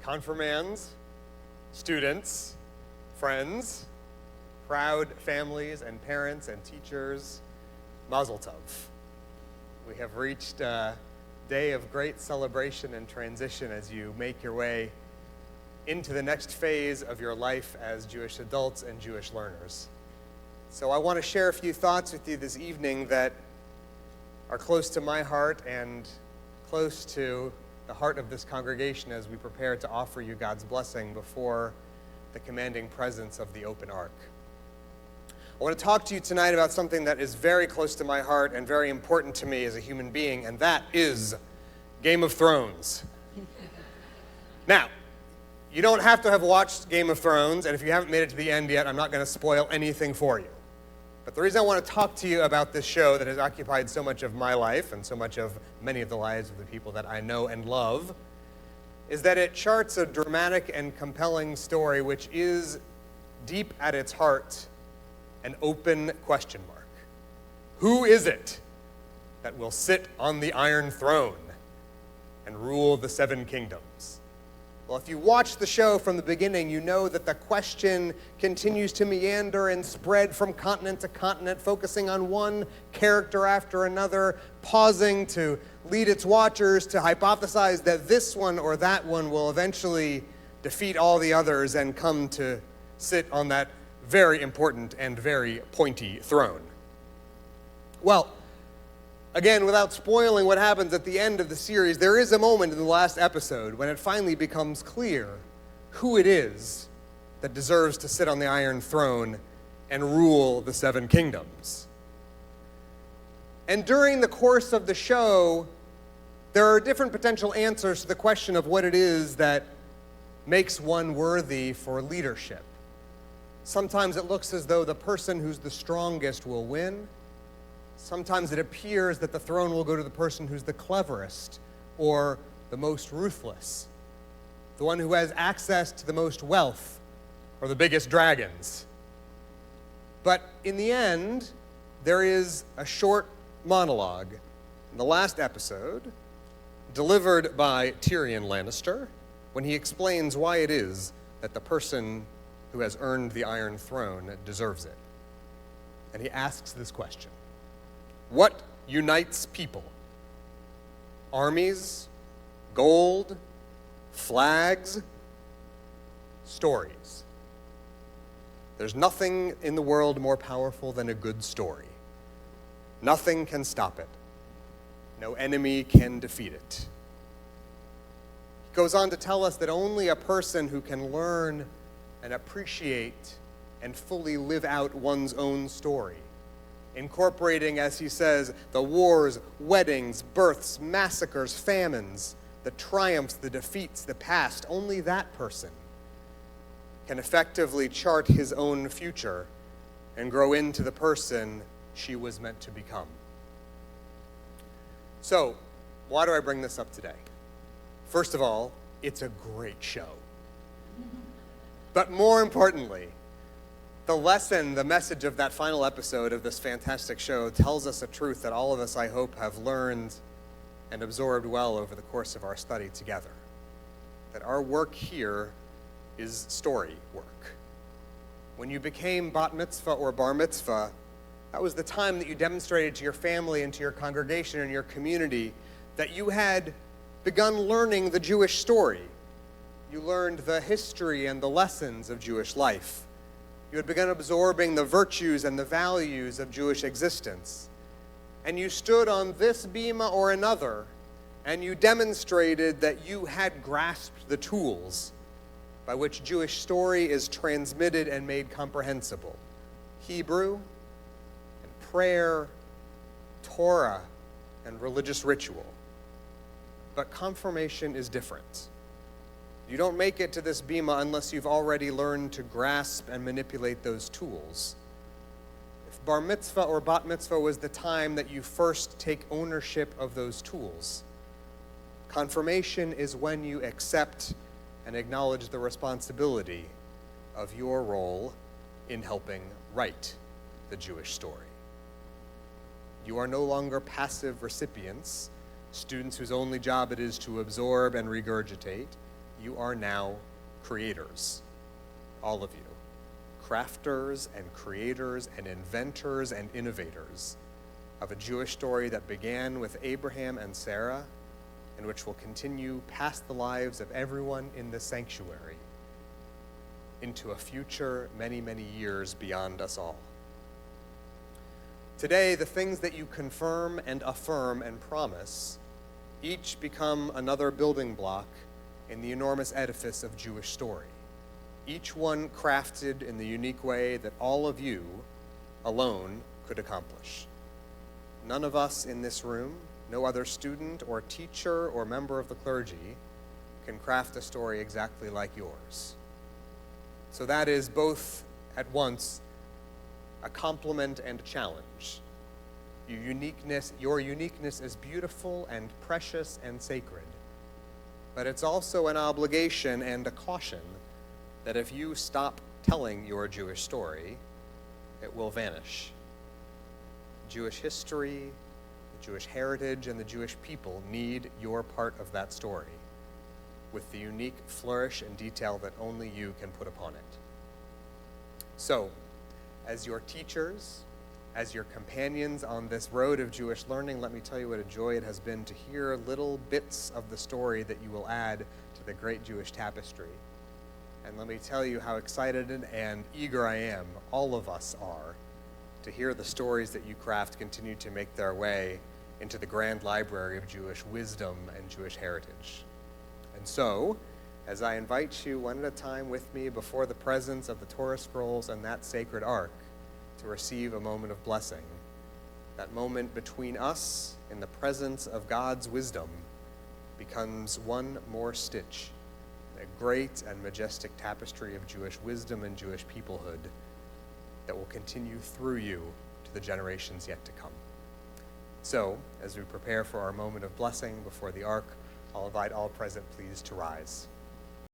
confirmands, students, friends, proud families and parents and teachers, Mazel Tov. We have reached a day of great celebration and transition as you make your way into the next phase of your life as Jewish adults and Jewish learners. So I want to share a few thoughts with you this evening that are close to my heart and close to the heart of this congregation as we prepare to offer you God's blessing before the commanding presence of the open ark. I want to talk to you tonight about something that is very close to my heart and very important to me as a human being, and that is Game of Thrones. Now, you don't have to have watched Game of Thrones, and if you haven't made it to the end yet, I'm not going to spoil anything for you. But the reason I want to talk to you about this show that has occupied so much of my life and so much of many of the lives of the people that I know and love is that it charts a dramatic and compelling story which is, deep at its heart, an open question mark. Who is it that will sit on the Iron Throne and rule the seven kingdoms? Well, if you watch the show from the beginning, you know that the question continues to meander and spread from continent to continent, focusing on one character after another, pausing to lead its watchers to hypothesize that this one or that one will eventually defeat all the others and come to sit on that very important and very pointy throne. Well, again, without spoiling what happens at the end of the series, there is a moment in the last episode when it finally becomes clear who it is that deserves to sit on the Iron Throne and rule the seven kingdoms. And during the course of the show, there are different potential answers to the question of what it is that makes one worthy for leadership. Sometimes it looks as though the person who's the strongest will win. Sometimes it appears that the throne will go to the person who's the cleverest or the most ruthless, the one who has access to the most wealth or the biggest dragons. But in the end, there is a short monologue in the last episode delivered by Tyrion Lannister when he explains why it is that the person who has earned the Iron Throne deserves it. And he asks this question. What unites people? Armies, gold, flags, stories. There's nothing in the world more powerful than a good story. Nothing can stop it. No enemy can defeat it. He goes on to tell us that only a person who can learn and appreciate and fully live out one's own story, incorporating, as he says, the wars, weddings, births, massacres, famines, the triumphs, the defeats, the past. Only that person can effectively chart his own future and grow into the person she was meant to become. So, why do I bring this up today? First of all, it's a great show. But more importantly, the lesson, the message of that final episode of this fantastic show tells us a truth that all of us, I hope, have learned and absorbed well over the course of our study together. That our work here is story work. When you became bat mitzvah or bar mitzvah, that was the time that you demonstrated to your family and to your congregation and your community that you had begun learning the Jewish story. You learned the history and the lessons of Jewish life. You had begun absorbing the virtues and the values of Jewish existence. And you stood on this bima or another, and you demonstrated that you had grasped the tools by which Jewish story is transmitted and made comprehensible. Hebrew and prayer, Torah, and religious ritual. But confirmation is different. You don't make it to this bima unless you've already learned to grasp and manipulate those tools. If bar mitzvah or bat mitzvah was the time that you first take ownership of those tools, confirmation is when you accept and acknowledge the responsibility of your role in helping write the Jewish story. You are no longer passive recipients, students whose only job it is to absorb and regurgitate. you are now creators, all of you. Crafters and creators and inventors and innovators of a Jewish story that began with Abraham and Sarah and which will continue past the lives of everyone in the sanctuary into a future many, many years beyond us all. Today, the things that you confirm and affirm and promise each become another building block in the enormous edifice of Jewish story, each one crafted in the unique way that all of you alone could accomplish. None of us in this room, no other student or teacher or member of the clergy can craft a story exactly like yours. So that is both at once a compliment and a challenge. Your uniqueness is beautiful and precious and sacred, but it's also an obligation and a caution that if you stop telling your Jewish story, it will vanish. Jewish history, the Jewish heritage, and the Jewish people need your part of that story, with the unique flourish and detail that only you can put upon it. So, as your teachers, as your companions on this road of Jewish learning, let me tell you what a joy it has been to hear little bits of the story that you will add to the great Jewish tapestry. And let me tell you how excited and eager I am, all of us are, to hear the stories that you craft continue to make their way into the grand library of Jewish wisdom and Jewish heritage. And so, as I invite you one at a time with me before the presence of the Torah scrolls and that sacred ark to receive a moment of blessing, that moment between us in the presence of God's wisdom becomes one more stitch in a great and majestic tapestry of Jewish wisdom and Jewish peoplehood that will continue through you to the generations yet to come. So, as we prepare for our moment of blessing before the ark, I'll invite all present please to rise.